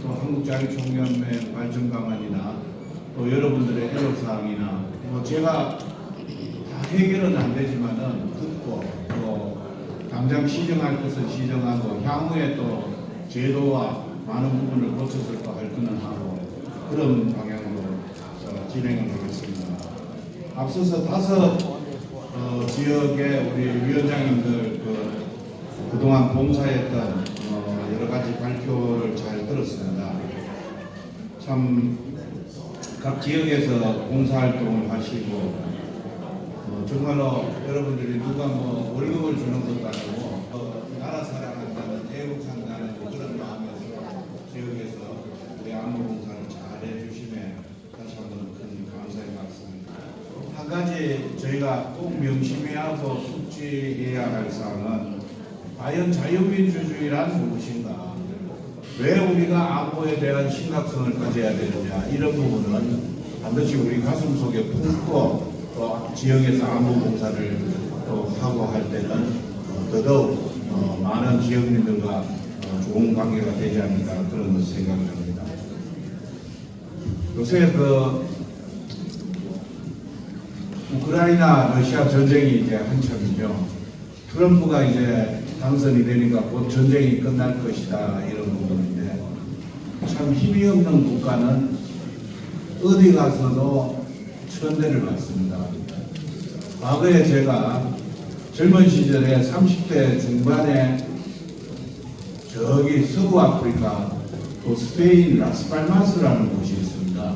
또 한국자유총연맹 발전 방안이나 또 여러분들의 애로사항이나 뭐 제가 다 해결은 안 되지만은 듣고 또 당장 시정할 것은 시정하고 향후에 또 제도와 많은 부분을 고쳐서 또 할거는 하고 그런 방향으로 진행을 하겠습니다. 앞서서 5 지역의 우리 위원장님들 그동안 봉사했던 여러 가지 발표를 잘 들었습니다. 참 각 지역에서 봉사활동을 하시고 정말로 여러분들이 누가 뭐 월급을 주는 것도 아니고 나라 사랑한다는 애국한다는 그런 마음에서 지역에서 우리 안보봉사를 잘 해주심에 다시 한번 큰 감사의 말씀입니다. 한 가지 저희가 꼭 명심해야 하고 숙지해야 할 사항은 과연 자유민주주의란 무엇인가? 왜 우리가 안보에 대한 심각성을 가져야 되느냐? 이런 부분은 반드시 우리 가슴 속에 품고 또 지역에서 안보 봉사를 또 하고 할 때는 더더욱 많은 지역민들과 좋은 관계가 되지 않을까 그런 생각을 합니다. 요새 우크라이나 러시아 전쟁이 이제 한참이죠. 트럼프가 이제 당선이 되니까 곧 전쟁이 끝날 것이다 이런 부분인데 참 힘이 없는 국가는 어디 가서도 천대를 받습니다. 과거에 제가 젊은 시절에 30대 중반에 저기 서부 아프리카 또 스페인 라스팔마스라는 곳이 있습니다.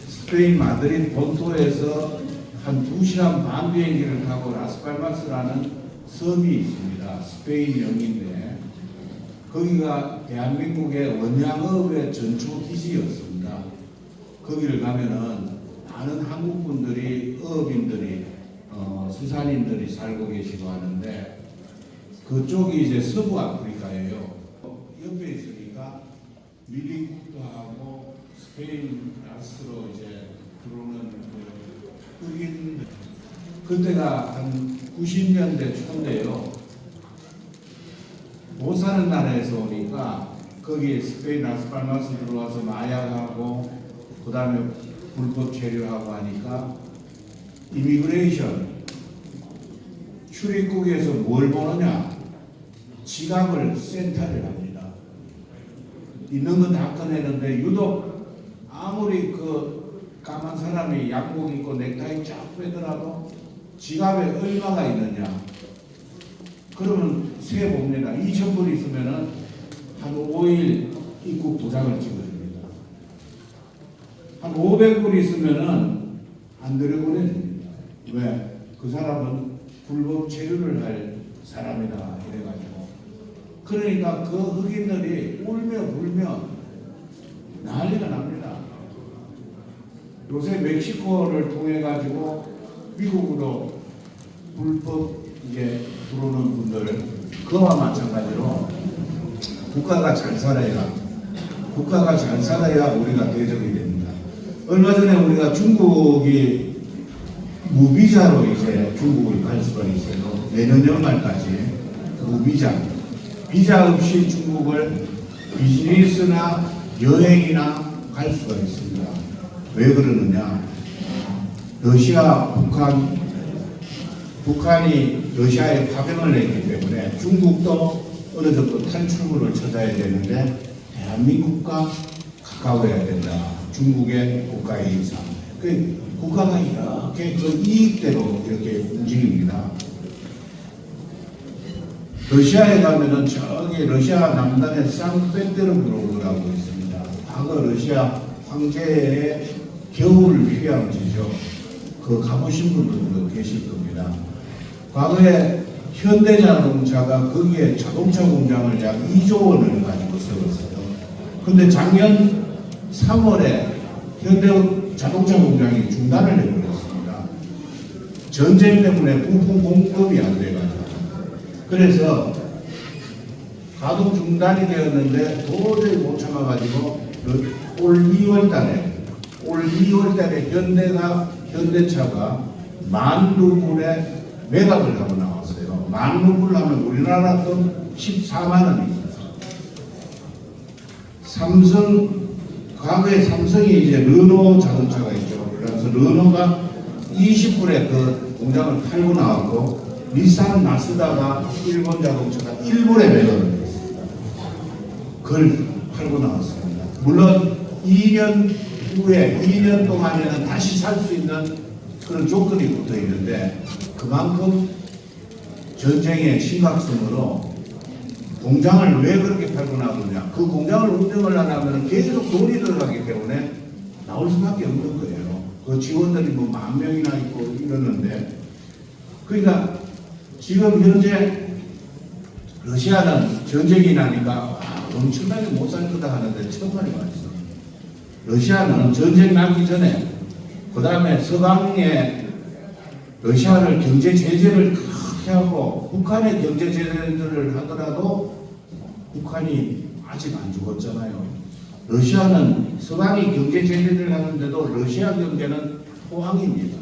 스페인 마드리드 본토에서 한 2시간 반 비행기를 타고 라스팔마스라는 섬이 있습니다. 스페인 영인데 거기가 대한민국의 원양어업의 전초 기지였습니다. 거기를 가면은 많은 한국분들이 어업인들이 수산인들이 살고 계시고 하는데 그쪽이 이제 서부 아프리카예요. 옆에 있으니까 미리국도 하고 스페인 라스로 이제 들어오는 흑인 그때가 한 90년대 초인데요. 못 사는 나라에서 오니까 거기 스페인 라스팔마스 들어와서 마약하고 그 다음에 불법 체류하고 하니까 이미그레이션 출입국에서 뭘 보느냐? 지갑을 센터를 합니다. 있는 건 다 꺼내는데 유독 아무리 까만 사람이 양복 입고 넥타이 쫙 빼더라도 지갑에 얼마가 있느냐? 그러면 세 봅니다. 2,000불 있으면은 한 5일 입국 도장을 찍어줍니다. 한 500불 있으면은 안 들여보내줍니다. 왜? 그 사람은 불법 체류를 할 사람이다 이래가지고. 그러니까 그 흑인들이 울며 불며 난리가 납니다. 요새 멕시코를 통해 가지고 미국으로 불법 이제 들어오는 분들 그와 마찬가지로 국가가 잘 살아야 우리가 대적이 됩니다. 얼마 전에 우리가 중국이 무비자로 이제 중국을 갈 수가 있어요. 내년 연말까지 비자 없이 중국을 비즈니스나 여행이나 갈 수가 있습니다. 왜 그러느냐? 러시아, 북한이 러시아에 파병을 했기 때문에 중국도 어느 정도 탈출구를 찾아야 되는데 대한민국과 가까워야 된다. 중국의 국가의 이상. 국가가 이렇게 그 이익대로 이렇게 움직입니다. 러시아에 가면은 저기 러시아 남단에 상페테르부르크라고 있습니다. 과거 러시아 황제의 겨울 휴양지죠. 가보신 분들도 계실 겁니다. 과거에 현대자동차가 거기에 자동차 공장을 약 2조 원을 가지고 세웠어요. 근데 작년 3월에 현대자동차 공장이 중단을 해버렸습니다. 전쟁 때문에 부품 공급이 안 돼가지고. 그래서 가동 중단이 되었는데 도저히 못 참아가지고 올 2월 달에 현대차가 10,000루블에 매각을 하고 나왔어요. 10,000루블 하면 우리나라 돈 14만 원입니다. 삼성, 과거에 삼성이 이제 르노 자동차가 있죠. 그래서 르노가 20불에 그 공장을 팔고 나왔고, 닛산 마스다가 일본 자동차가 1불에 매도를 했습니다. 그걸 팔고 나왔습니다. 물론 2년 후에 2년 동안에는 다시 살 수 있는 그런 조건이 붙어 있는데, 그만큼 전쟁의 심각성으로 공장을 왜 그렇게 팔고 나오느냐. 그 공장을 운영을 하려면 계속 돈이 들어가기 때문에 나올 수밖에 없는 거예요. 그 직원들이 뭐 10,000명이나 있고 이러는데, 그러니까 지금 현재 러시아는 전쟁이 나니까 와, 엄청나게 못 살 거다 하는데 천만이 왔어. 러시아는 전쟁 나기 전에 그 다음에 서방의 러시아를 경제 제재를 크게 하고 북한의 경제 제재들을 하더라도 북한이 아직 안 죽었잖아요. 러시아는 서방이 경제 제재를 하는데도 러시아 경제는 포항입니다.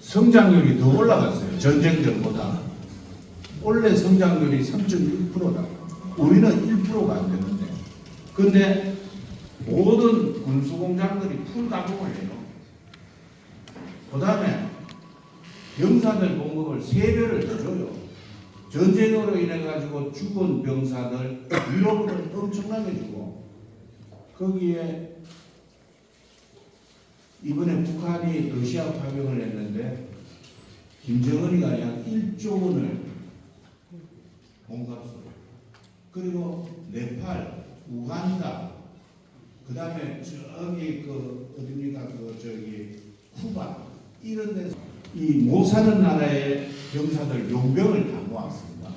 성장률이 더 올라갔어요. 전쟁 전보다. 원래 성장률이 3.1%다. 우리는 1%가 안 되는데. 근데 모든 군수공장들이 풀가동을 해요. 그 다음에 병사들 공급을 3배를 더 줘요. 전쟁으로 인해 가지고 죽은 병사들 위로를 엄청나게 주고, 거기에 이번에 북한이 러시아 파병을 했는데 김정은이가 약 1조 원을 봉사했어요. 그리고 네팔, 우간다, 그 다음에 저기 그 어디입니까 그 저기 쿠바 이런 데서 이 못 사는 나라의 병사들 용병을 다 모았습니다.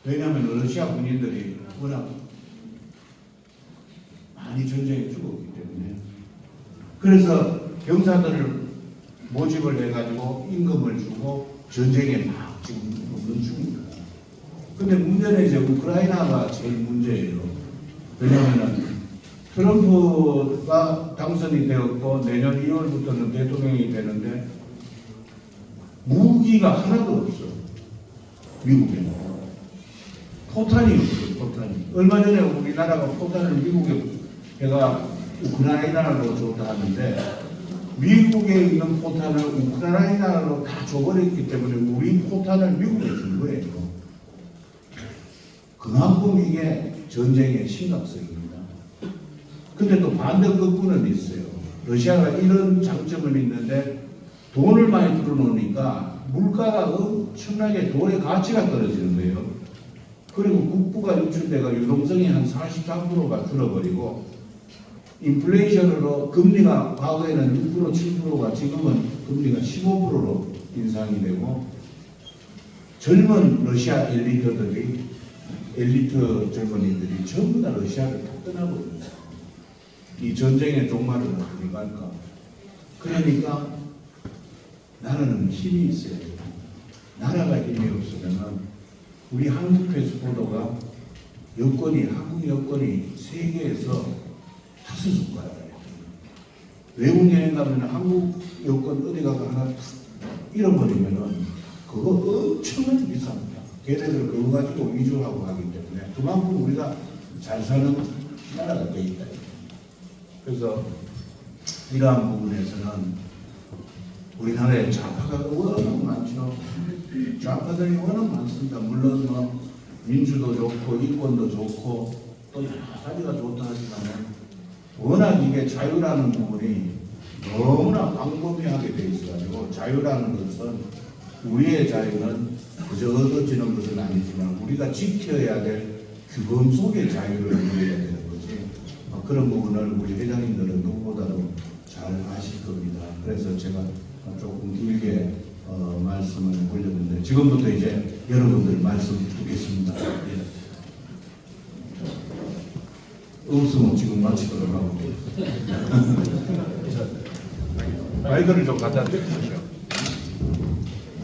왜냐하면 러시아 군인들이 워낙 많이 전쟁에 죽었기 때문에. 그래서 병사들을 모집을 해가지고 임금을 주고 전쟁에 막 지금 없는 중입니다. 근데 문제는 이제 우크라이나가 제일 문제예요. 왜냐하면 트럼프가 당선이 되었고 내년 2월부터는 대통령이 되는데 무기가 하나도 없어. 미국에는 포탄이 없어요. 포탄이. 얼마 전에 우리나라가 포탄을 미국에 제가 우크라이나로 줬다 하는데 미국에 있는 포탄을 우크라이나로 다 줘버렸기 때문에 우리 포탄을 미국에 준 거예요. 그만큼 이게 전쟁의 심각성입니다. 근데 또 반대 극부는 있어요. 러시아가 이런 장점은 있는데 돈을 많이 들어놓으니까 물가가 엄청나게 돈의 가치가 떨어지는 거예요. 그리고 국부가 유출돼가 유동성이 한 44%가 줄어버리고 인플레이션으로 금리가 과거에는 6% 7%가 지금은 금리가 15%로 인상이 되고 젊은 러시아 엘리트 젊은이들이 전부 다 러시아를 다 떠나버립니다. 이 전쟁의 종말을 어떻게 갈까? 그러니까 나라는 힘이 있어야 돼요. 나라가 힘이 없으면 우리 한국 패스포드가 한국 여권이 세계에서 5숟가락이에요. 외국 여행 가면 한국 여권 어디 가서 하나 잃어버리면은 그거 엄청나게 비쌉니다. 걔네들 그거 가지고 위조하고 하기 때문에 그만큼 우리가 잘 사는 나라가 돼 있다. 그래서 이러한 부분에서는 우리나라에 좌파가 워낙 많죠. 좌파들이 워낙 많습니다. 물론 뭐 민주도 좋고 인권도 좋고 또 여러 가지가 좋다 하지만 워낙 이게 자유라는 부분이 너무나 광범위하게 돼 있어가지고 자유라는 것은 우리의 자유는 그저 얻어지는 것은 아니지만 우리가 지켜야 될 규범 속의 자유를 누려야 되는 거지. 그런 부분을 우리 회장님들은 누구보다도 잘 아실 겁니다. 그래서 제가 조금 길게 말씀을 올렸는데 지금부터 이제 여러분들 말씀 듣겠습니다. 예. 없으면 지금 마치도록 하고 마이크를 좀 갖다 주십시오.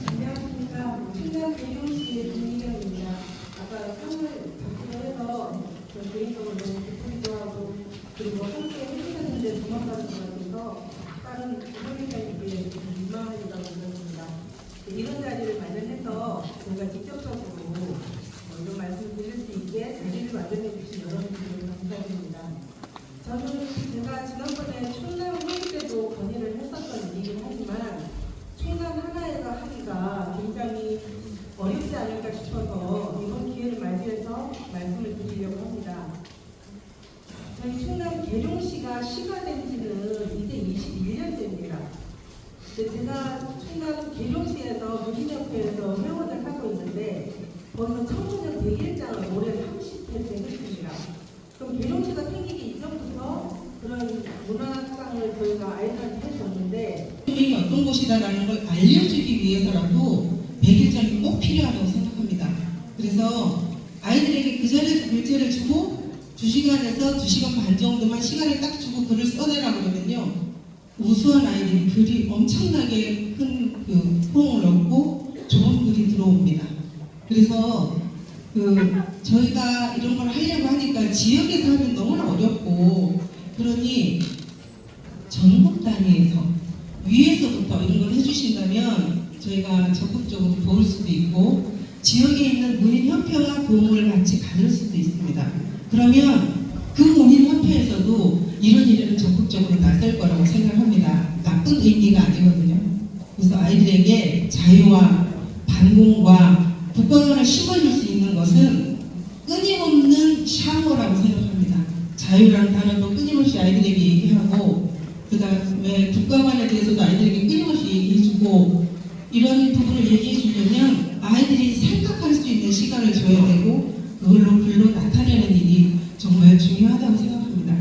안녕하십니까. 신장교육시의 김희경입니다. 아까 상을 해서 개인적으로 너무 기쁘기도 하고 그리고 함께 해주셨는데 도망가는 것 같아서 다른 부모님들에게 민망하다고 들었습니다. 이런 자리를 마련해서 제가 직접적으로 이런 말씀을 자리를 마련해 주신 여러분들께 감사드립니다. 저는 제가 지난번에 충남 회의 때도 건의를 했었던 일이긴 하지만 충남 하나에서 하기가 굉장히 어렵지 않을까 싶어서 이번 기회를 맞이해서 말씀을 드리려고 합니다. 저희 충남 계룡시가 시가 된 지는 이제 21년째입니다. 제가 충남 계룡시에서 무신협회에서 회원을 하고 있는데 거기서 청소년 대기일장을 올해 30회 되겠습니다. 그럼 계룡시가 생기기 이전부터 그런 문화상을 저희가 아이들한테 해줬는데 이게 어떤 곳이다라는 걸 알려주기 위해서라도 100일장이 꼭 필요하다고 생각합니다. 그래서 아이들에게 그 자리에서 글자를 주고 2시간에서 2시간 반 정도만 시간을 딱 주고 글을 써내라 그러면요. 우수한 아이들이 글이 엄청나게 큰 그 호응을 얻고 좋은 글이 들어옵니다. 그래서 저희가 이런 걸 하려고 하니까 지역에서 하면 너무나 어렵고 그러니 전국 단위에서 위에서부터 이런 걸 해주신다면 저희가 적극적으로 도울 수도 있고 지역에 있는 문인협회와 도움을 같이 받을 수도 있습니다. 그러면 그 문인협회에서도 이런 일에는 적극적으로 나설 거라고 생각합니다. 나쁜 의미가 아니거든요. 그래서 아이들에게 자유와 반공과 국가관을 심어줄 수 있는 것은 끊임없는 샤워라고 생각합니다. 자유라는 단어도 끊임없이 아이들에게 얘기하고 그 다음에 국가관에 대해서도 아이들에게 끊임없이 얘기해주고 이런 부분을 얘기해 주려면 아이들이 생각할 수 있는 시간을 줘야 되고 그걸로 글로 나타내는 일이 정말 중요하다고 생각합니다.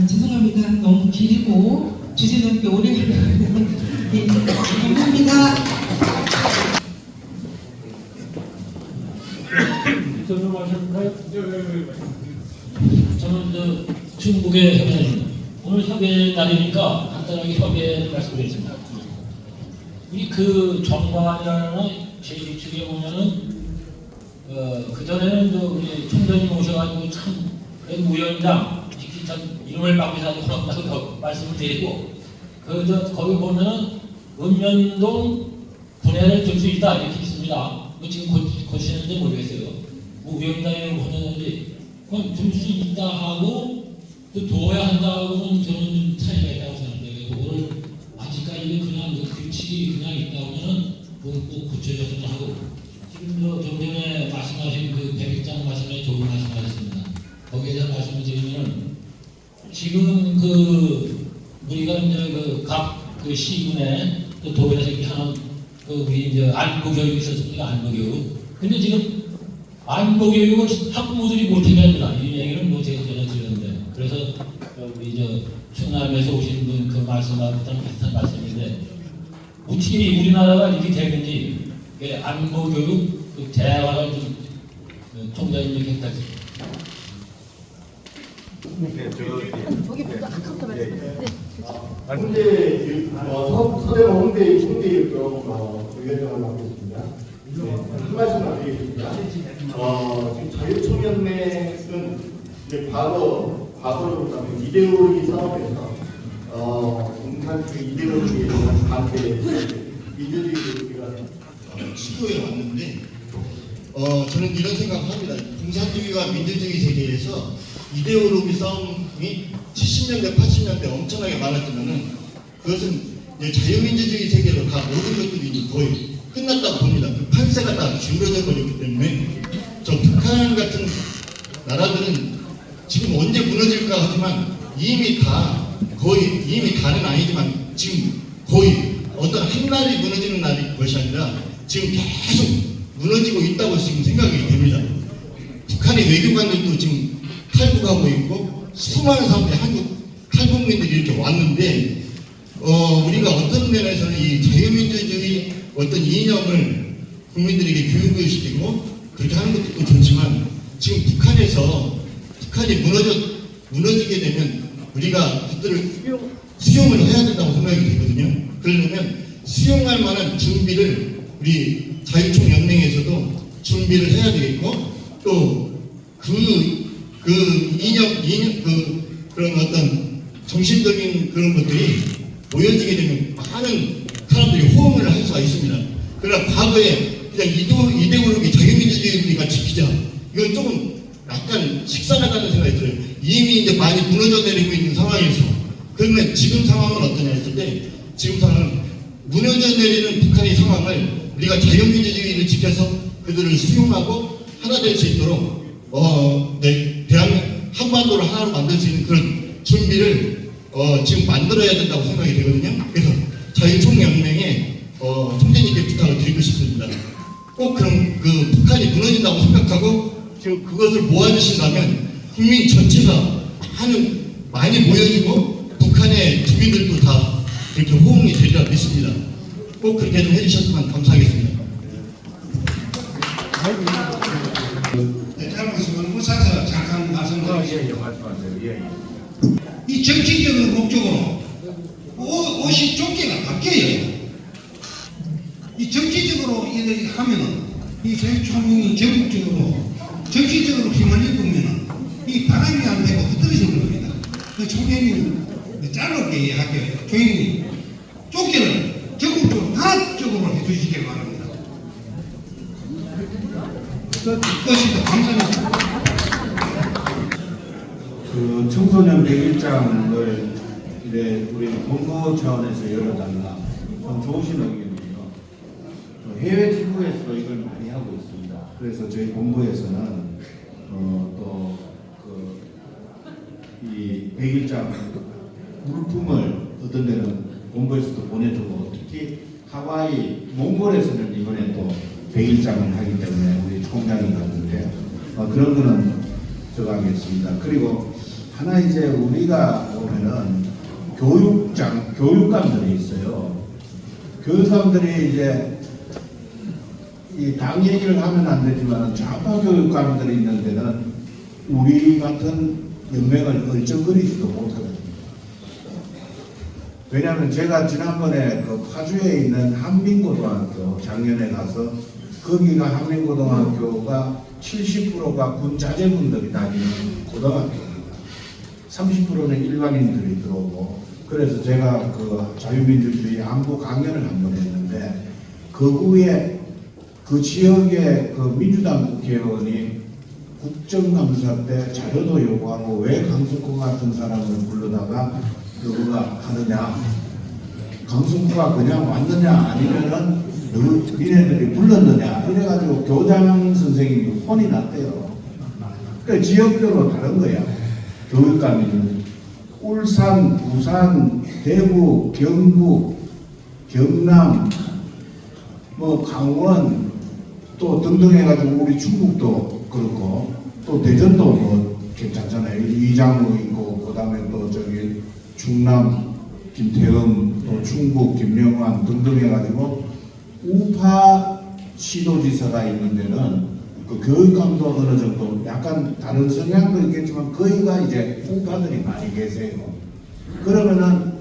죄송합니다. 너무 길고 주제 넘게 오래 가는 것 같아서 네, 감사합니다. 저는 충북의 협회입니다. 오늘 협회 날이니까 간단하게 협회 말씀드리겠습니다. 우리 그 정관이라는 제1축에 보면은 그전에는 우리 총장님 오셔가지고 참 우연이랑 참 이름을 바꾸서 고맙다고 말씀을 드리고 거기 보면은 읍면동 분해를 줄 수 있다 이렇게 있습니다. 지금 고치시는지 모르겠어요. 뭐 우연이라고 하는지 줄 수 있다 하고 또 둬야 한다고는 저는 차이가 있다고 생각해요. 그거를 아직까지 그냥 규칙이 그냥 있다고는 꼭 고쳐졌으면 하고 지금 좀 전에 말씀하신 그 백일장 말씀에 좋은 말씀하셨습니다. 거기에 대한 말씀을 드리면 지금 우리가 이제 각 시군에 또 도에서 이렇게 하는 우리 이제 안보 교육이 있었습니다. 안보 교육. 근데 지금 안보 교육을 학부모들이 못하게 합니다. 이 얘기는 뭐 제가 전에 드렸는데 그래서 우리 충남에서 오신 분 그 말씀하고 비슷한 말씀인데 어떻게 우리나라가 이렇게 되는지 안보 교육 대화를 좀 총장님 이렇게 했다지. 홍대 서대문 홍대 쪽 위원장을 맡고 있습니다. 한 말씀을 드리겠습니다. 지금 자유총연맹은 이제 과거로 보면 이데올로기 싸움에서 공산주의 이데올로기에 대한 반대 이데올로기가 시도해 왔는데 저는 이런 생각을 합니다. 공산주의와 민주주의 세계에서 이데올로기 싸움이 70년대, 80년대 엄청나게 많았지만은 그것은 이제 자유민주주의 세계로 가 모든 것들이 거의 끝났다고 봅니다. 그 판세가 다 기울어져 버렸기 때문에 저 북한 같은 나라들은 지금 언제 무너질까 하지만 이미 다는 아니지만 지금 거의 어떤 한 날이 무너지는 날이 것이 아니라 지금 계속 무너지고 있다고 지금 생각이 됩니다. 북한의 외교관들도 지금 탈북하고 있고 수많은 사람들이 한국 탈북민들이 이렇게 왔는데 우리가 어떤 면에서는 이 자유민주주의 어떤 이념을 국민들에게 교육을 시키고 그렇게 하는 것도 좋지만 지금 북한이 무너지게 되면 우리가 그들을 수용을 해야 된다고 생각이 되거든요. 그러려면 수용할 만한 준비를 우리 자유총연맹에서도 준비를 해야 되겠고 또 그런 어떤 정신적인 그런 것들이 모여지게 되면 많은 사람들이 호응을 할 수가 있습니다. 그러나 과거에 그냥 이데올로기 자유민주주의 우리가 지키자 이건 조금 나쁜 약간 식상하다는 생각이 들어요. 이미 이제 많이 무너져 내리고 있는 상황에서 그러면 지금 상황은 어떠냐 했을 때 지금 상황은 무너져 내리는 북한의 상황을 우리가 자유민주주의를 지켜서 그들을 수용하고 하나 될 수 있도록 한반도를 하나로 만들 수 있는 그런 준비를 지금 만들어야 된다고 생각이 되거든요. 그래서 자유총연맹에 총재님께 부탁을 드리고 싶습니다. 꼭 그럼 그 북한이 무너진다고 생각하고 지금 그것을 모아주신다면 국민 전체가 많이 모여지고 북한의 주민들도 다 이렇게 호응이 되리라 믿습니다. 꼭 그렇게 좀 해주셨으면 감사하겠습니다. 짧은 웃어서 잠깐 말씀드리겠습니다. 이 정치적인 목적으로 옷이 조끼가 바뀌어요. 이 정치적으로 이렇게 하면은 이 자유총연이 전국적으로 정치적으로 힘을 입으면은 이 바람이 안 되고 흩어지는 겁니다. 그 총회님 짧게 이야기할게요. 총회님 조끼를 전국적으로 하나쪽으로 해주시길 바랍니다. 그것이 더 감사합니다. 그 청소년 101장을 이제 우리 본부 차원에서 열어달라. 참 좋으신 의견이에요. 해외 지부에서도 이걸 많이 하고 있습니다. 그래서 저희 본부에서는 이 101장 물품을 어떤 데는 본부에서도 보내주고 특히 하와이 몽골에서는 이번에 또 101장을 하기 때문에 우리 총장이 갔는데 그런 거는 저거 하겠습니다. 그리고 하나 이제 우리가 보면은 교육감들이 있어요. 교육감들이 이제 이 당 얘기를 하면 안 되지만 좌파 교육감들이 있는 데는 우리 같은 연맹을 얼쩡거리지도 못하거든요. 왜냐하면 제가 지난번에 그 파주에 있는 한민고등학교 작년에 가서 거기가 한민고등학교가 70%가 군 자제분들이 다니는 고등학교입니다. 30%는 일반인들이 들어오고 그래서 제가 그 자유민주주의 안보 강연을 한 번 했는데 그 후에 그 지역의 그 민주당 국회의원이 국정감사 때 자료도 요구하고 왜 강승구 같은 사람을 불러다가 누가 하느냐 강승구가 그냥 왔느냐 아니면은 니네들이 불렀느냐 이래가지고 교장 선생님이 혼이 났대요. 그러니까 지역별로 다른 거야. 교육감이 울산, 부산, 대구, 경북, 경남, 강원 또 등등 해가지고 우리 충북도 그렇고 또 대전도 괜찮잖아요. 이장로 있고 그다음에 또 저기 충남, 김태형, 또 충북, 김영환 등등 해가지고 우파 시도지사가 있는 데는 그 교육감도 어느 정도 약간 다른 성향도 있겠지만 거의가 이제 우파들이 많이 계세요. 그러면은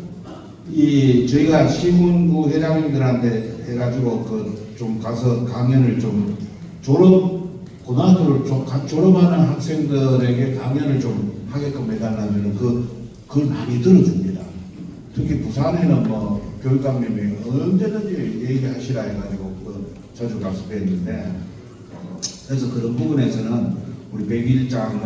저희가 시군구 회장님들한테 해가지고 좀 가서 강연을 좀 고등학교를 졸업하는 학생들에게 강연을 좀 하게끔 해달라면 그걸 많이 들어줍니다. 특히 부산에는 교육감님이 언제든지 얘기하시라 해가지고 자주 가서 뵀는데 그래서 그런 부분에서는 우리 101장을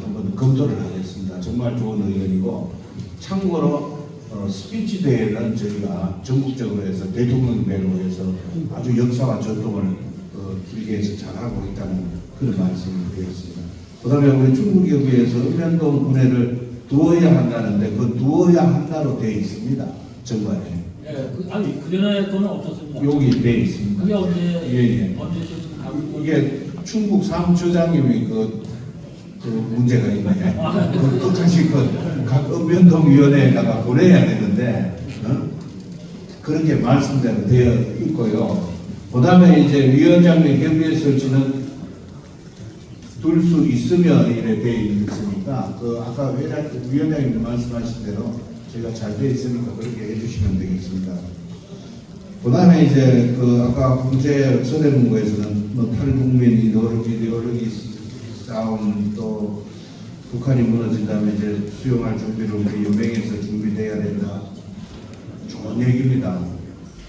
한번 검토를 하겠습니다. 정말 좋은 의견이고 참고로 스피치 대회는 저희가 전국적으로 해서 대통령배로 해서 아주 역사와 전통을 길게 해서 잘하고 있다는 그런 말씀을 드리겠습니다. 그 다음에 우리 충북협의회에서 읍면동 군회를 두어야 한다는데 그 두어야 한다로 되어 있습니다. 정관에. 네, 그 전에 그건 없었습니다. 여기 되어 있습니다. 그게 언제? 예. 이게 충북 사무처장님이 그 문제가 있네. 끝까지 각 읍면동위원회에다가 보내야 되는데 그런 게 말씀대로 되어 있고요. 그 다음에 이제 위원장의 경비의 설치는 둘 수 있으면 이래 되어 있으니까 아까 위원장님 말씀하신 대로 저희가 잘 되어 있으니까 그렇게 해주시면 되겠습니다. 그 다음에 이제 아까 홍제 서대문구에서는 탈북민 이데올로기 싸움 또 북한이 무너진다면 이제 수용할 준비를 우리 연맹에서 준비돼야 된다. 좋은 얘기입니다.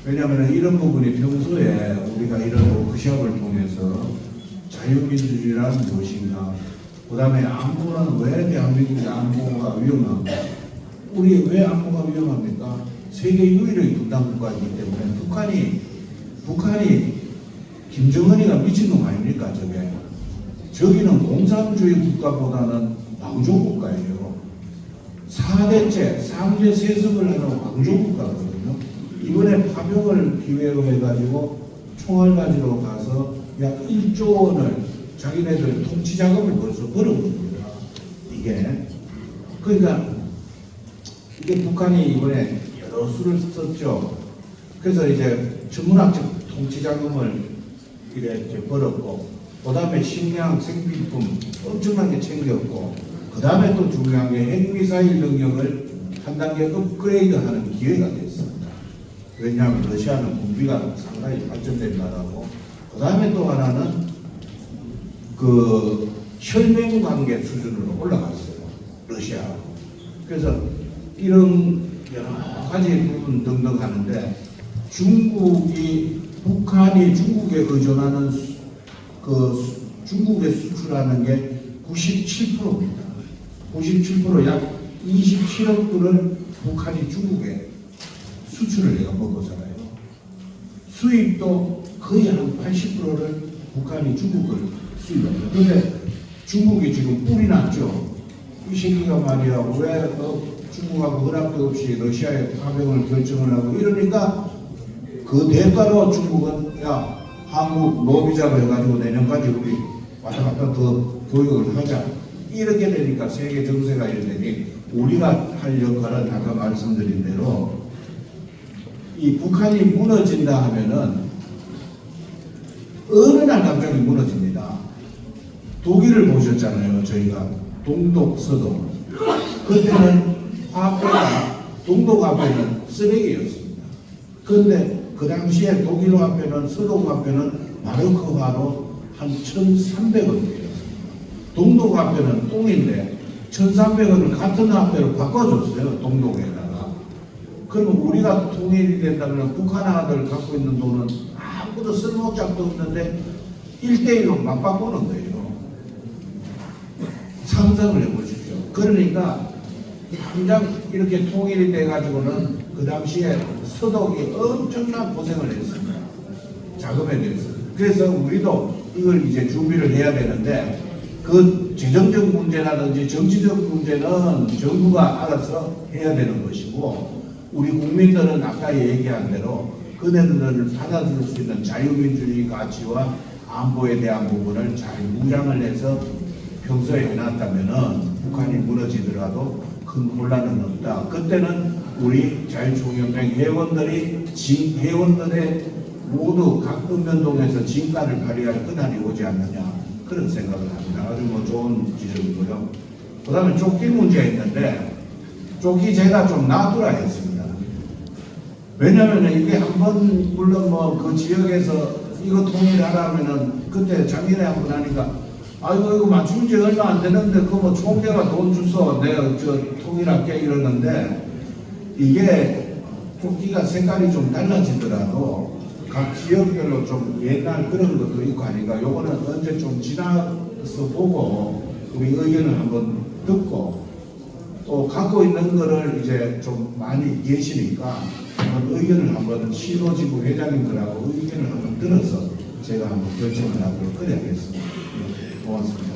왜냐하면 이런 부분이 평소에 우리가 이런 워크숍을 통해서 자유민주주의란 무엇인가? 그 다음에 안보는 왜 대한민국의 안보가 위험한가? 우리 왜 안보가 위험합니까? 세계 유일의 분단국가이기 때문에 북한이 김정은이가 미친놈 아닙니까? 저기는 공산주의 국가보다는 왕조국가예요. 4대째 3대 세습을 하는 왕조국가거든요. 이번에 파병을 기회로 해가지고 총알 가지러 가서 약 1조 원을 자기네들 통치 자금을 벌써 벌어버립니다. 그러니까 이게 북한이 이번에 여러 수를 썼죠. 그래서 이제 전문학적 통치 자금을 이렇게 벌었고, 그 다음에 식량, 생필품 엄청나게 챙겼고, 그 다음에 또 중요한 게 핵미사일 능력을 한 단계 업그레이드하는 기회가 됐습니다. 왜냐하면 러시아는 군비가 상당히 발전된 나라고, 그 다음에 또 하나는 그 혈맹 관계 수준으로 올라갔어요. 러시아하고. 그래서 이런 여러 가지 부분 등등 하는데 북한이 중국에 의존하는 중국에 수출하는 게 97%입니다. 97% 약 27억 불을 북한이 중국에 수출을 해가 먹고 살아요. 수입도 거의 한 80%를 북한이 중국을 수입합니다. 그런데 중국이 지금 뿔이 났죠. 이 새끼가 말이야 왜 중국하고 허락도 없이 러시아에 파병을 결정을 하고 이러니까 그 대가로 중국은 야 한국 노비자로 해가지고 내년까지 우리 왔다 갔다 더 교육을 하자. 이렇게 되니까 세계 정세가 이러니 우리가 할 역할은 아까 말씀드린 대로 이 북한이 무너진다 하면은 어느 날 갑자기 무너집니다. 독일을 보셨잖아요. 저희가 동독, 서독. 그때는 화폐가 동독 화폐는 쓰레기였습니다. 그런데 그 당시에 독일 화폐는 서독 화폐는 마르크화로 한 1,300원이었습니다. 동독 화폐는 똥인데 1,300원을 같은 화폐로 바꿔줬어요. 동독에다가. 그러면 우리가 통일이 된다면 북한 아들 갖고 있는 돈은 아무것도 쓸모짝도 없는데 1대1로 막 바꾸는 거예요. 상상을 해보십시오. 그러니까 당장 이렇게 통일이 돼가지고는 그 당시에 서독이 엄청난 고생을 했습니다. 자금에 대해서. 그래서 우리도 이걸 이제 준비를 해야 되는데 그 재정적 문제라든지 정치적 문제는 정부가 알아서 해야 되는 것이고 우리 국민들은 아까 얘기한 대로 그네들을 받아줄 수 있는 자유민주주의 가치와 안보에 대한 부분을 잘 무장을 해서 평소에 해놨다면은 북한이 무너지더라도 큰 혼란은 없다. 그때는 우리 자유총연맹 회원들의 모두 각 읍면동에서 진가를 발휘할 그날이 오지 않느냐 그런 생각을 합니다. 아주 좋은 지적이고요. 그 다음에 조끼 문제 있는데 조끼 제가 좀 놔두라 했습니다. 왜냐면 이게 한번 물론 그 지역에서 이거 통일하라면은 그때 작년에 한번 하니까 이거 맞춘 지 얼마 안 되는데 그거 총재가 돈 주소 내가 통일할게 이러는데 이게 조끼가 색깔이 좀 달라지더라도 각 지역별로 좀 옛날 그런 것도 있고 하니까 요거는 언제 좀 지나서 보고 우리 의견을 한번 듣고 또 갖고 있는 거를 이제 좀 많이 계시니까 한번 의견을 한번 시도지구 회장님들하고 의견을 한번 들어서 제가 한번 결정을 하도록 그래야겠습니다. 고맙습니다.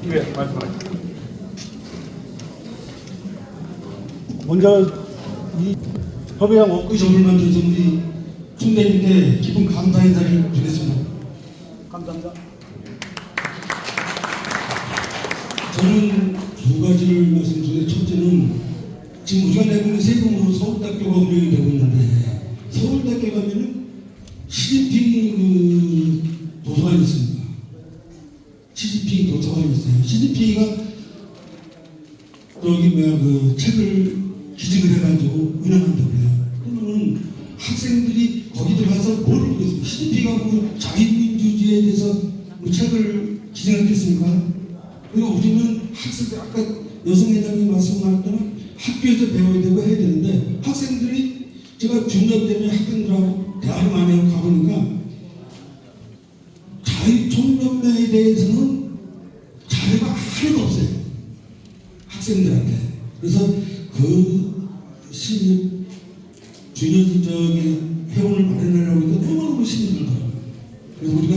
예, 말씀하십시오. 먼저 이 협의랑 의정을 만들어서 우리 총대님께 깊은 감사 인사를 드리겠습니다. 감사합니다. 저는 두 가지를 말씀드리는데 첫째는 지금 우리가 내고 있는 세금으로 서울대학교가 운영이 되고 있는데 서울대학교 가면은 CGP 도서관이 있습니다. CGP 도서관이 있어요. CGP가 여기 책을 기증을 해가지고 운영한다고 해요. 그러면 학생들이 거기 들어가서 뭘 보겠습니까? CGP가 자유민주주의에 대해서 책을 기증했겠습니까? 그리고 우리는 학생들 아까 여성회장님 말씀하셨던 학교에서 배워야 되고 해야 되는데 학생들이 제가 중년 때문에 학생들하고 대화를 많이 하고 가보니까 대해서는 자료가 하나도 없어요. 학생들한테. 그래서 그 주년적인 회원을 마련하려고 하니까 너무너무 힘들더라고요. 그래서 우리가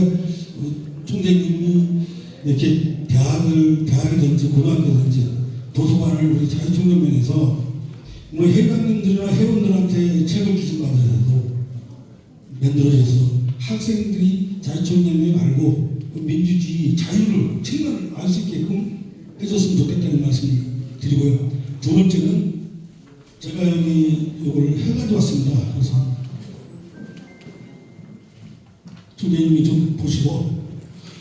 총재님이 이렇게 대학이든지 고등학교든지 도서관을 우리 자유총연맹에서 뭐 회장님들이나 회원들한테 책을 주신 받아도 만들어져서 학생들이 자유총연맹 알고 민주주의 자유를 정말 알 수 있게끔 해줬으면 좋겠다는 말씀을 드리고요. 두 번째는 제가 여기 이걸 해가지고 왔습니다. 그래서 총재님이 좀 보시고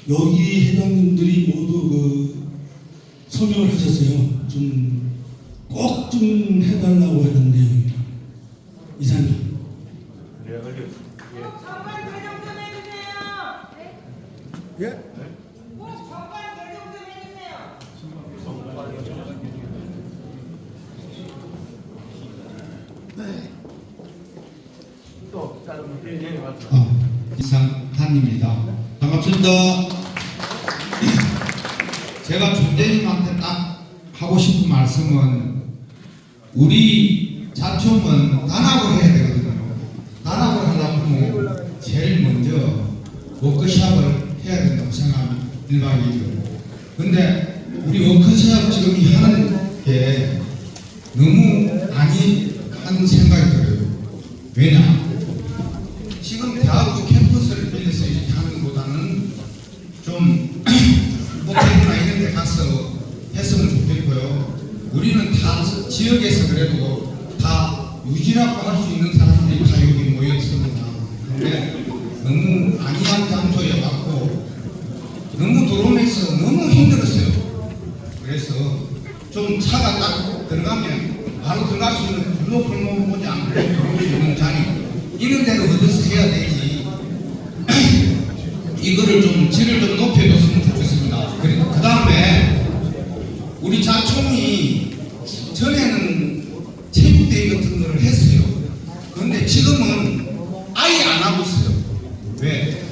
여기 회장님들이 모두 그 서명을 하셨어요. 좀 꼭 좀 해달라고 하는 내용입니다. 이사님. 정관 개정 좀 해주세요. 예? 꼭 정관 개정 좀 해주세요. 이상한입니다. 반갑습니다. 제가 총재님한테 딱 하고 싶은 말씀은 우리 자총은 단합을 해야 되거든요. 단합을 하려면 제일 먼저 워크숍을 해야 된다고 생각합니다. 1박 2일. 근데 우리 워크숍 지금 하는 게 너무 많이 한 생각이 들어요. 왜냐? 지금 대학교 캠퍼스를 빌려서 이렇게 하는 것보다는 좀 호텔이나 이런 데 가서 했으면 좋겠고요. 우리는 다 지역에서 그래도 다 유지라고 할 수 있는 사람들이 다 여기 모여 있습니다. 근데 너무 많이 한 장소에 왔고 너무 도로에서 너무 힘들었어요. 그래서 좀 차가 딱 들어가면 바로 들어갈 수 있는 골목 보지 않고 들어올 수 있는 자리 이런 데를 얻어서 해야 되지. 이거를 좀 질을 좀 높여줬으면 좋겠습니다. 그 다음에 우리 자총이 전에는 체육대회 같은 거를 했어요. 그런데 지금은 아예 안 하고 있어요. 왜?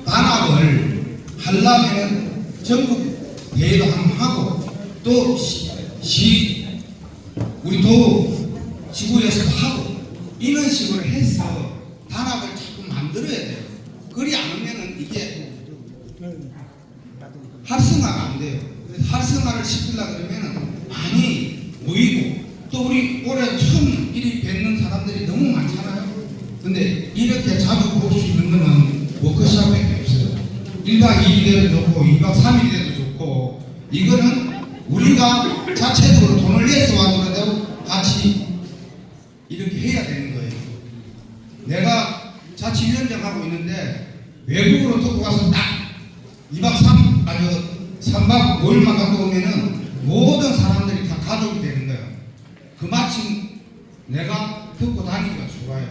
단합을 하려면 전국 대회도 한번 하고 또 우리 도 지구에서도 하고 이런 식으로 해서 단합을 자꾸 만들어야 돼요. 그리 않으면은 이게 활성화가 안 돼요. 그래서 활성화를 시키려고 그러면은 많이 모이고 또 우리 올해 처음 이리 뵙는 사람들이 너무 많잖아요. 근데 이렇게 자주 볼 수 있는 거는 워크숍밖에 없어요. 1박 2일 돼도 좋고 2박 3일 돼도 좋고 이거는 우리가 자체적으로 돈을 내서 와도 같이 이렇게 해야 되는 거예요. 내가 자치위원장 하고 있는데 외국으로 듣고 가서 딱 2박 3박 5일만 갖고 오면은 모든 사람들이 다 가족이 되는 거예요. 그 마침 내가 듣고 다니기가 좋아요.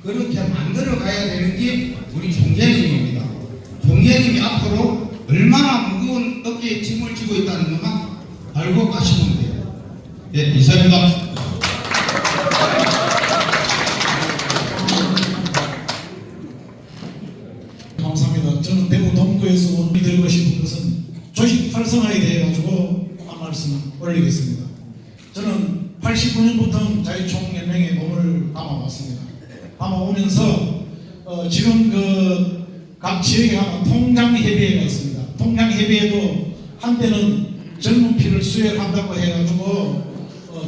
그렇게 만들어 가야 되는 게 우리 총재님입니다. 총재님이 앞으로 얼마나 무거운 어깨에 짐을 지고 있다는 것만 알고 가시면 돼요. 네, 이사입니다. 감사합니다. 저는 대구 동구에서 드리고 싶은 것은 조직 활성화에 대해 가지고 한 말씀 올리겠습니다. 저는 89년부터 자유총연맹에 몸을 담아왔습니다. 담아오면서 지금 그 각 지역에 가면 통장협의회가 있습니다. 통장협의회도 한때는 젊은 피를 수혈한다고 해가지고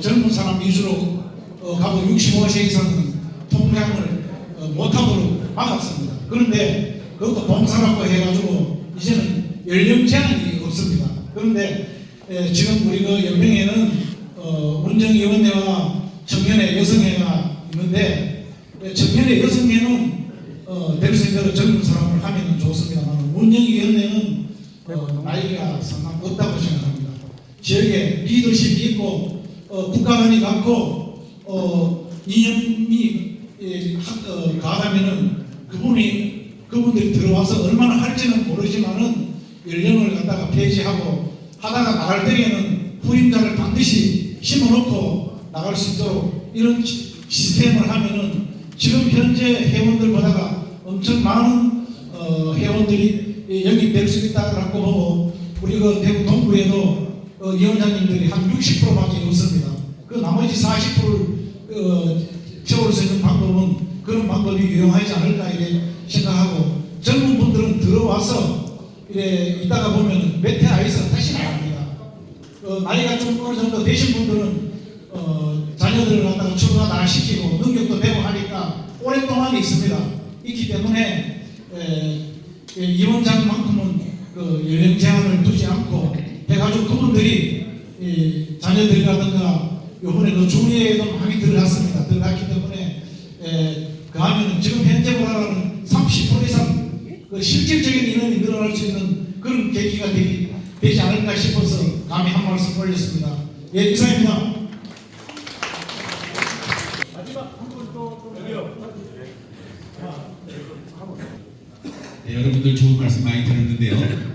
젊은 사람 위주로 가고 65세 이상은 통장을 못하도록 막았습니다. 그런데 그것도 봉사라고 해가지고 이제는 연령 제한이 없습니다. 그런데 지금 우리 그 연맹에는 운정위원회와 청년회, 여성회가 있는데 청년회, 여성회는 대표선대로 젊은 사람을 하면 좋습니다만 운정위원회는 나이가 상당 없다고 생각합니다. 지역에 리더십이 있고 국가관이 갖고 이념이 가다면은 그분들이 들어와서 얼마나 할지는 모르지만은 연령을 갖다가 폐지하고 하다가 나갈 때에는 후임자를 반드시 심어놓고 나갈 수 있도록 이런 시스템을 하면은 지금 현재 회원들보다가 엄청 많은 회원들이 영입될 수 있다고 보고 우리 그 대구 동구에도 위원장님들이 한 60%밖에 없습니다. 그 나머지 40%를 채울 수 있는 방법은 그런 방법이 유용하지 않을까 이렇게 생각하고 젊은 분들은 들어와서 이래 있다가 보면 몇 해 안에서 다시 나갑니다. 나이가 좀 어느 정도 되신 분들은 자녀들을 갖다가 출가 시키고 능력도 배고 하니까 오랫동안 있습니다. 있기 때문에 위원장만큼은 그 연령 제한을 두지 않고 해가지고 그분들이 자녀들이라든가 이번에 그 중위에도 많이 들어갔습니다. 들어갔기 때문에 그 하면 지금 현재 보라는 30% 이상 그 실질적인 인원이 늘어날 수 있는 그런 계기가 되지 않을까 싶어서 감히 한 말씀 올렸습니다. 예, 이상입니다. 네, 여러분들 좋은 말씀 많이 들었는데요.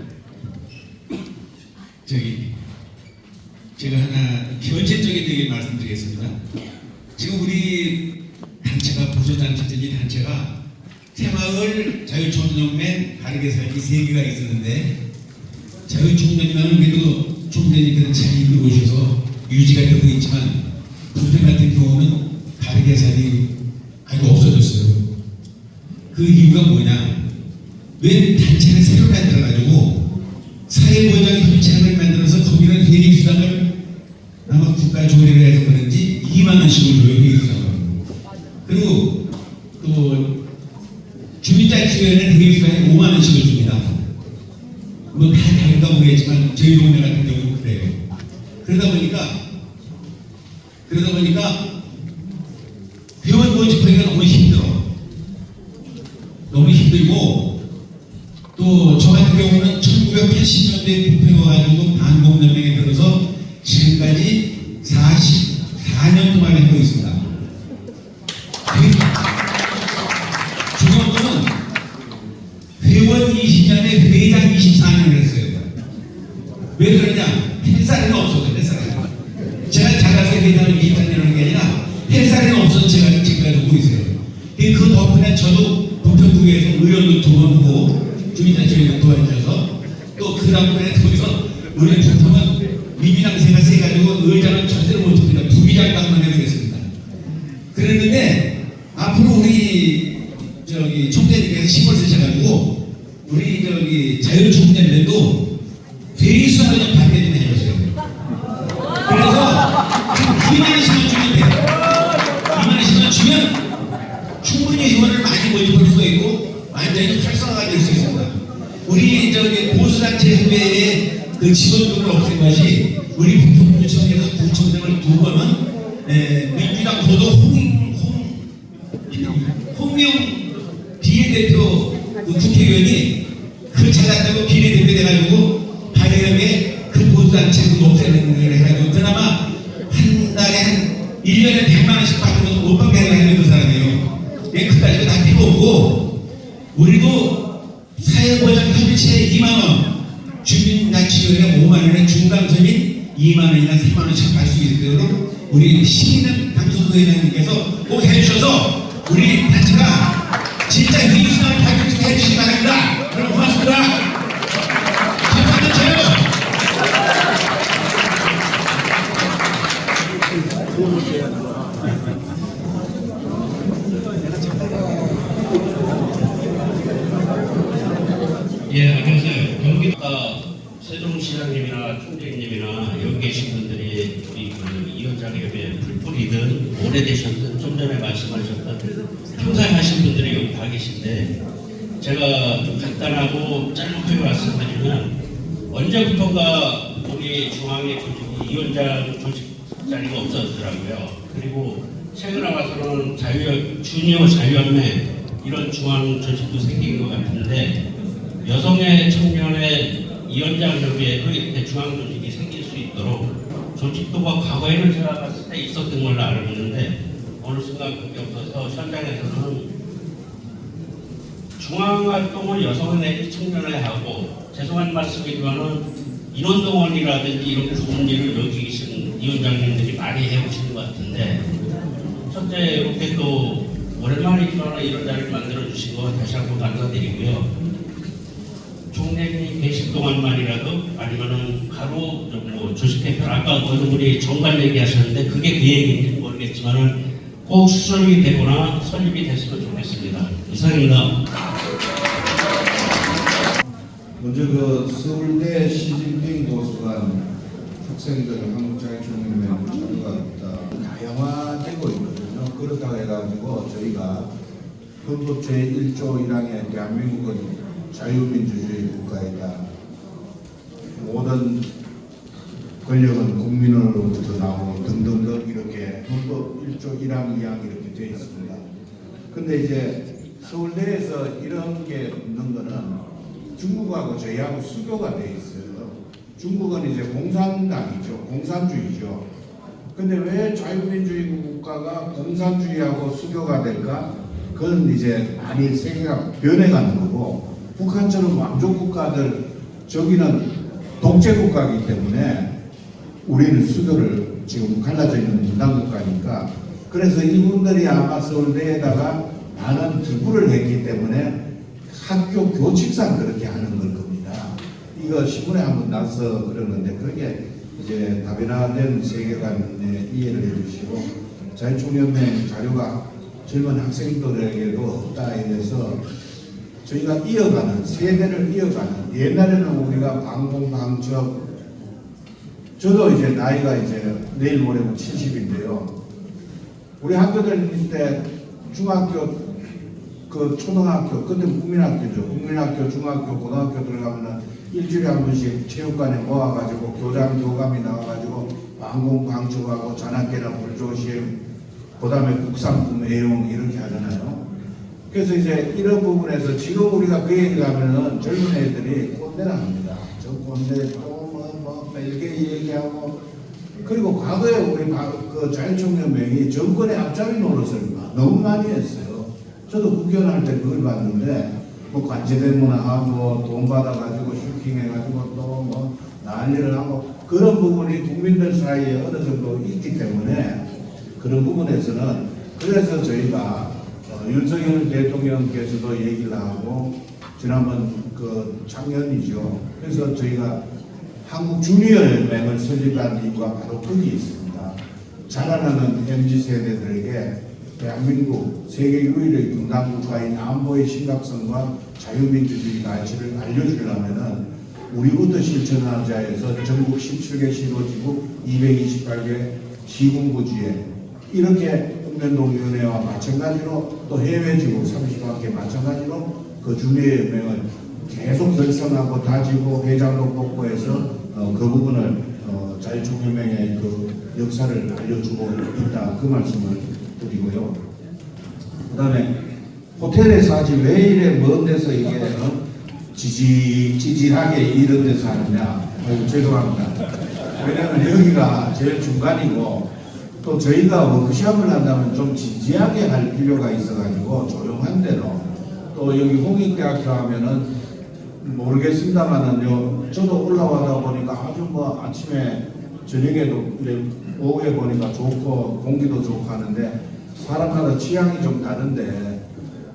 제가 하나 현실적인 얘기 말씀드리겠습니다. 지금 우리 단체가 보조단체적인 단체가 새마을 자유총연맹 가르게사이 3개가 있었는데 자유총연맹은 그래도 총대님께서 잘 이끌어 오셔서 유지가 되고 있지만 부평 같은 경우는 가르게사이 아주 없어졌어요. 그 이유가 뭐냐? 왜 단체를 새로 만들어가지고 사회보장협의체를 만들어서 거기는 회의수당을 아마 국가조례를 해서 그런지 2만 원씩을 줘요, 회의수당을. 그리고 또 주민자치회는 회의수당이 5만 원씩을 줍니다. 뭐 다 다른가 모르겠지만 저희 동네 같은 경우는 그래요. 그러다 보니까 회원 모집하기가 너무 힘들어. 너무 힘들고 또 저 같은 경우는 1980년대에 부평에 와가지고 반공연맹에 들어서 지금까지 44년 동안 하고 있습니다. 중요한 회원 20년에 회장 24년을 했어요. 왜 그러냐? 햇살은 없어서 햇살은. 제가 작아서 회장을 24년 하는 게 아니라 햇살은 없어서 제가 지금까지 하고 있어요. 그 덕분에 저도 부평구에서 의원도 2번 하고 주민단체회도 도와주셔서 또 그 다음에 거기서 우리 부평은 민주당세가 세가지고 의장은 절대로 못합니다. 부기장당만 해보겠습니다. 그랬는데 앞으로 우리 총재님께서 힘을 쓰셔가지고 우리 자유총연맹도 회의수당을 좀 받게 좀 해주세요. 그래서 2만 원씩만 주면 돼요. 2만 원씩만 주면 충분히 의원을 많이 모집할 수가 있고 완전히 활성화가 될 수 있습니다. 우리 보수단체 협회의 그 직원들을 없앤 것이 우리 부평구청에서 구청장을 2번은 민주당 보도 홍명 비례대표 그 국회의원이 그 찾았다고 비례대표 돼가지고 발의하게 그 보수단체 그 없애는 걸 해가지고 그나마 한 달에 한 1년에 100만 원씩 받으면 못 받게 하는 그 사람이에요. 그까지가 다 필요 없고 우리도 사회보장협의체 2만 원, 주민자치위원회 5만 원에 중간선인 2만 원이나 3만 원씩 받을 수 있도록 우리 시민 당선도의장님께서 꼭 해주셔서 우리 단체가 진짜 회의수당을 받을 수 있게 해주시기 바랍니다. 여러분 고맙습니다. 감사합니다. 예, 안녕하세요. 경기도 세종시장님이나 총재님이나 여기 계신 분들이 우리 그 위원장님의 풀뿌리든 오래되셨든 좀 전에 말씀하셨던 평소에 하신 분들이 여기 다 계신데 제가 좀 간단하고 짧게 말씀드리면 언제부턴가 우리 중앙의 조직이 위원장 조직 자리가 없어졌더라고요. 그리고 최근에 와서는 주니어 자유연맹 이런 중앙 조직도 생긴 것 같은데 여성의 청년의 위원장협의회의 중앙 조직이 생길 수 있도록 조직도가 과거에는 제가 봤을 때 있었던 걸로 알고 있는데 어느 순간 그게 없어서 현장에서는 중앙활동을 여성의 청년에 하고 죄송한 말씀이지만은 인원동원이라든지 이런 좋은 일을 여기 계신 위원장님들이 많이 해오시는 것 같은데 첫째 이렇게 또 오랜만이지만 이런 자리를 만들어 주신 거 다시 한번 감사드리고요. 총장님 계신 동안만이라도 아니면은 바로 뭐 조직대표 아까 어느 분이 정관 얘기하셨는데 그게 그 얘기인지 모르겠지만은 꼭 수설이 되거나 설립이 됐으면 좋겠습니다. 이상입니다. 먼저 그 서울대 시진핑 도서관 학생들 한국자유총연맹 자료가 다양화되고 있거든요. 그렇다고 해가지고 저희가 헌법 제1조 1항에 대한민국은 자유민주주의 국가이다. 모든 권력은 국민으로부터 나오고 등등등 이렇게 헌법 1조 1항 2항 이렇게 되어 있습니다. 근데 이제 서울대에서 이런 게 없는 거는 중국하고 저희하고 수교가 돼 있어요. 중국은 이제 공산당이죠. 공산주의죠. 근데 왜 자유민주주의 국가가 공산주의하고 수교가 될까? 그건 이제 많이 세계가 변해가는 거고, 북한처럼 왕족 국가들, 저기는 독재 국가이기 때문에 우리는 수교를 지금 갈라져 있는 분단 국가니까, 그래서 이분들이 아마 서울대에다가 많은 기부를 했기 때문에 학교 교칙상 그렇게 하는 걸 겁니다. 이거 신문에 한번 나서 그러는데 그게 이제 다변화된 세계관에 이해를 해주시고, 자유총연맹 자료가 젊은 학생들에게도 없다에 대해서 저희가 이어가는, 세대를 이어가는, 옛날에는 우리가 방공방첩, 저도 이제 나이가 이제 내일 모레면 70인데요. 우리 학교 다닐 때 중학교 그 초등학교, 그때 국민학교죠. 국민학교, 중학교, 고등학교 들어가면은 일주일에 한 번씩 체육관에 모아가지고 교장, 교감이 나와가지고 방공방첩하고 잔악계나 불조심, 그 다음에 국산품 애용 이렇게 하잖아요. 그래서 이제 이런 부분에서 지금 우리가 그 얘기를 하면은 젊은 애들이 꼰대라 합니다. 저 꼰대 또 이렇게 얘기하고, 그리고 과거에 우리 그 자유총연맹이 정권의 앞잡이 노릇을 너무 많이 했어요. 저도 국회의원 할 때 그걸 봤는데, 뭐 관제대문하고 돈 받아가지고 슈킹해가지고 또 뭐 난리를 하고, 그런 부분이 국민들 사이에 어느 정도 있기 때문에 그런 부분에서는, 그래서 저희가 윤석열 대통령께서도 얘기를 하고, 지난번 그 작년이죠. 그래서 저희가 한국 주니어 연맹을 설립한 이유가 바로 거기 있습니다. 자라나는 MZ 세대들에게 대한민국 세계 유일의 분단국가인 안보의 심각성과 자유민주주의 가치를 알려주려면은 우리부터 실천하자 해서 전국 17개 시도지구 228개 시군구지에 이렇게 읍면동위원회와 마찬가지로 또 해외지구 30개 마찬가지로 그 주니어 연맹을 계속 결성하고 다지고 회장도 뽑고 해서 그 부분을 자유총연맹의 그 역사를 알려주고 있다, 그 말씀을 드리고요. 그 다음에 호텔에서 하지 왜 이래 먼 데서 이게 찌질하게 이런 데서 하느냐. 죄송합니다. 왜냐하면 여기가 제일 중간이고, 또 저희가 워크숍을 한다면 좀 진지하게 할 필요가 있어가지고 조용한 데로, 또 여기 홍익대학교 하면은 모르겠습니다만은요, 저도 올라와다 보니까 아주 뭐 아침에 저녁에도 오후에 보니까 좋고 공기도 좋고 하는데, 사람마다 취향이 좀 다른데,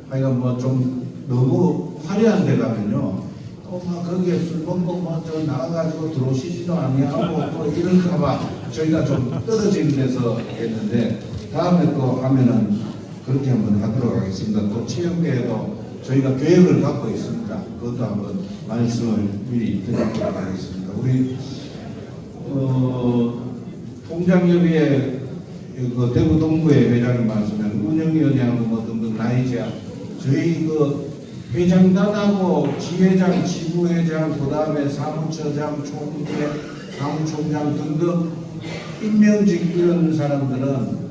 하여간 뭐 좀 너무 화려한 데 가면요, 또 막 거기에 술 먹고 뭐 저 나가가지고 들어오시지도 아니하고 또 이럴까봐 저희가 좀 떨어지는 데서 했는데, 다음에 또 하면은 그렇게 한번 하도록 하겠습니다. 또 체육계에도 저희가 계획을 갖고 있습니다. 그것도 한번 말씀을 미리 드리도록 하겠습니다. 우리 통장협의회 그 대구 동구의 회장님 말씀은 운영위원회하고 뭐 등등 나이지야 저희 그 회장단하고 지회장, 지부회장, 그 다음에 사무처장, 총회, 사무총장 등등 임명직 이런 사람들은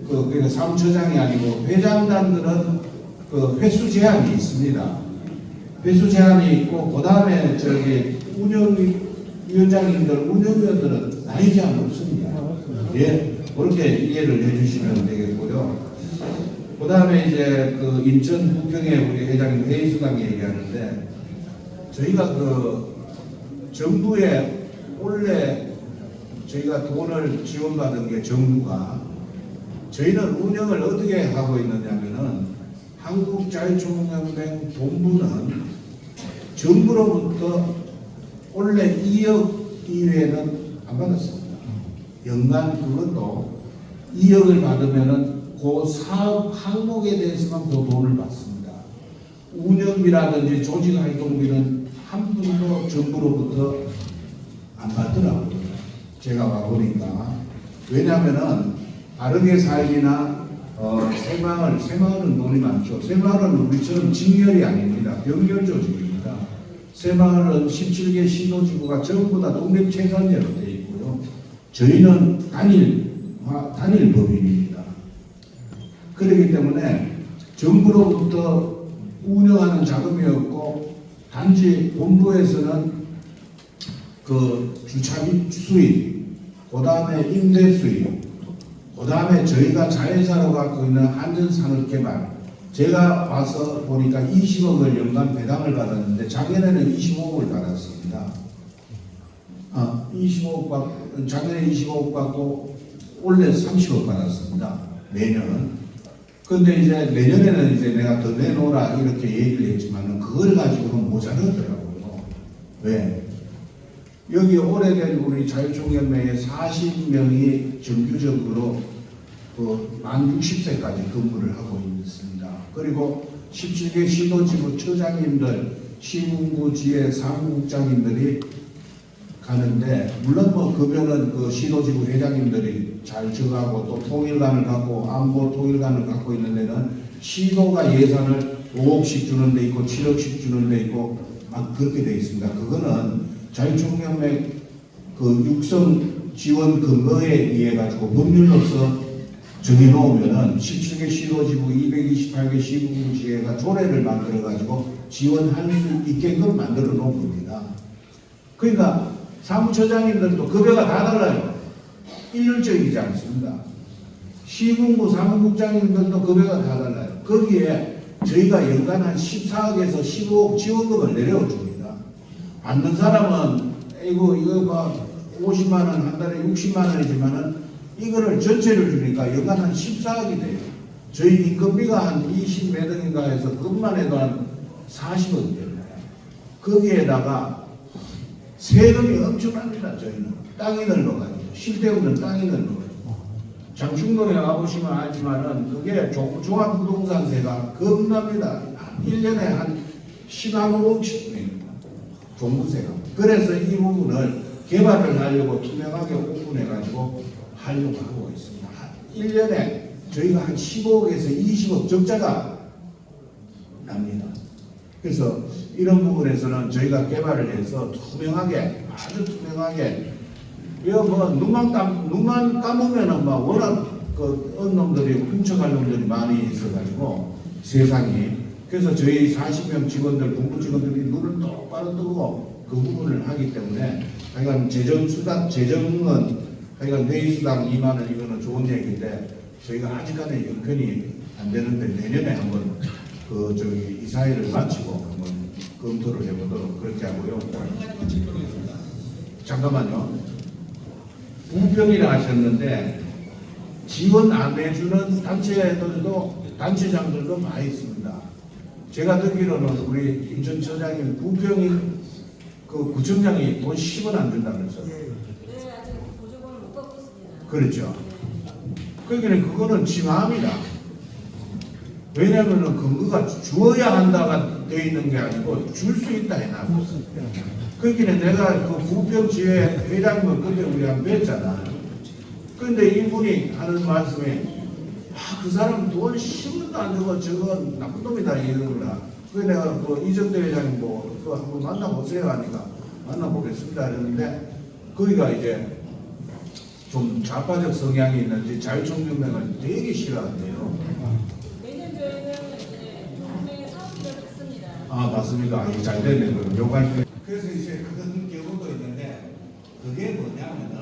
그러니까 사무처장이 아니고 회장단들은 그 횟수 제한이 있습니다. 횟수 제한이 있고, 그 다음에 저기 운영위원장님들, 운영위원들은 나이 제한 없습니다. 예. 그렇게 이해를 해주시면 되겠고요. 그 다음에 이제 그 인천 북경에 우리 회장님 회의수당 얘기하는데, 저희가 그 정부에 원래 저희가 돈을 지원받은 게 정부가, 저희는 운영을 어떻게 하고 있느냐면은 한국자유총연맹 본부는 정부로부터 원래 2억 이외에는 안 받았습니다. 연간 그것도 2억을 받으면은 그 사업 항목에 대해서만 그 돈을 받습니다. 운영비라든지 조직 활동비는 한 푼도 정부로부터 안 받더라고요. 제가 와보니까. 왜냐하면은 바르게 살기나 새마을은 돈이 많죠. 새마을은 우리처럼 직렬이 아닙니다. 병렬 조직입니다. 새마을은 17개 시도지구가 전부 다 독립체산제로 되어 있고요. 저희는 단일 법인입니다. 그렇기 때문에 정부로부터 운영하는 자금이 없고 단지 본부에서는 그 주차비 수입, 그 다음에 임대 수입, 그 다음에 저희가 자회사로 갖고 있는 한전산업개발, 제가 와서 보니까 20억을 연간 배당을 받았는데 작년에는 25억을 받았습니다. 25억 작년에 25억 받고 올해 30억 받았습니다. 내년. 근데 이제 내년에는 이제 내가 더 내놓으라 이렇게 얘기를 했지만은 그걸 가지고는 모자르더라고요. 왜? 여기 오래된 우리 자유총연맹에 40명이 정규적으로 만 60세까지 근무를 하고 있습니다. 그리고 17개 시도지구 처장님들, 시군구 지회 사무국장님들이 가는데, 물론 뭐 급여는 그 시도지구 회장님들이 잘 정하고 또 통일관을 갖고 안보 통일관을 갖고 있는 데는 시도가 예산을 5억씩 주는 데 있고 7억씩 주는 데 있고 막 그렇게 돼 있습니다. 그거는 자유총연맹 그 육성 지원 근거에 의해 가지고 법률로서 정해놓으면은 17개 시도지구 228개 시군구지회가 조례를 만들어 가지고 지원할 수 있게끔 만들어 놓은 겁니다. 그러니까 사무처장님들도 급여가 다 달라요. 일률적이지 않습니다. 시군구 사무국장님들도 급여가 다 달라요. 거기에 저희가 연간 한 14억에서 15억 지원금을 내려줍니다. 받는 사람은 이거 막 50만 원 한 달에 60만 원이지만은 이거를 전체를 주니까 연간 한 14억이 돼요. 저희 인건비가 한 20 몇 억인가 해서 그것만 해도 한 40억 됩니다. 거기에다가 세금이 엄청납니다. 저희는 땅이 넓어가지고 실대 없는 땅이 넓어가지고 장충동에 가보시면 알지만은 그게 종합부동산세가 겁납니다. 1년에 한 15억씩 냅니다. 종부세가. 그래서 이 부분을 개발을 하려고 투명하게 오픈해가지고 하려고 하고 있습니다. 1년에 저희가 한 15억에서 20억 적자가 납니다. 그래서 이런 부분에서는 저희가 개발을 해서 투명하게, 아주 투명하게, 이거 뭐 눈만 감으면은 막 워낙 그 언놈들이 훔쳐갈 놈들이 많이 있어가지고 세상이. 그래서 저희 40명 직원들, 본부 직원들이 눈을 똑바로 뜨고 그 부분을 하기 때문에 하여간 재정은 하여간 회의수당 2만 원 이거는 좋은 얘기인데 저희가 아직까지 형편이 안 되는데 내년에 한번 이사회를 마치고 한번 검토를 해보도록 그렇게 하고요. 잠깐만요. 부평이라 하셨는데 지원 안 해주는 단체장들도 많이 있습니다. 제가 듣기로는 우리 인천처장님 부평이 그 구청장이 돈 10원 안 준다면서요. 네, 아직 보조금을 못 받고 있습니다. 그렇죠. 그러니까 그거는 지마합니다. 왜냐하면 근거가 주어야 한다가 되어 있는 게 아니고 줄 수 있다 해놔고. 그러니까 내가 그 부평지회 회장님을 그때 우리 한번 뵀잖아. 그런데 이분이 하는 말씀이 그 사람 돈 10원도 안 주고 저건 나쁜 놈이다 이러더라. 그래서 내가 그 이정대 회장님 그거 한번 만나보세요 하니까 만나보겠습니다 했는데 거기가 이제 좀 좌파적 성향이 있는지 자유총연맹을 되게 싫어한대요. 내년 저희는 이제 동맹의 사업비를 받습니다. 맞습니까? 잘 되네요. 요구할 때. 그래서 이제 그런 경우도 있는데 그게 뭐냐면은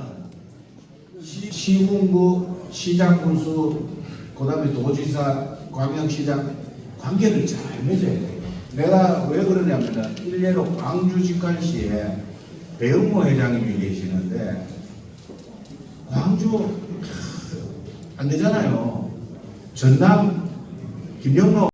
시군구, 시장군수, 그다음에 도지사, 광역시장 관계를 잘 맺어야 돼요. 내가 왜 그러냐면은 일례로 광주직관시에 배은모 회장님이 계시는데 광주 안 되잖아요. 전남 김영로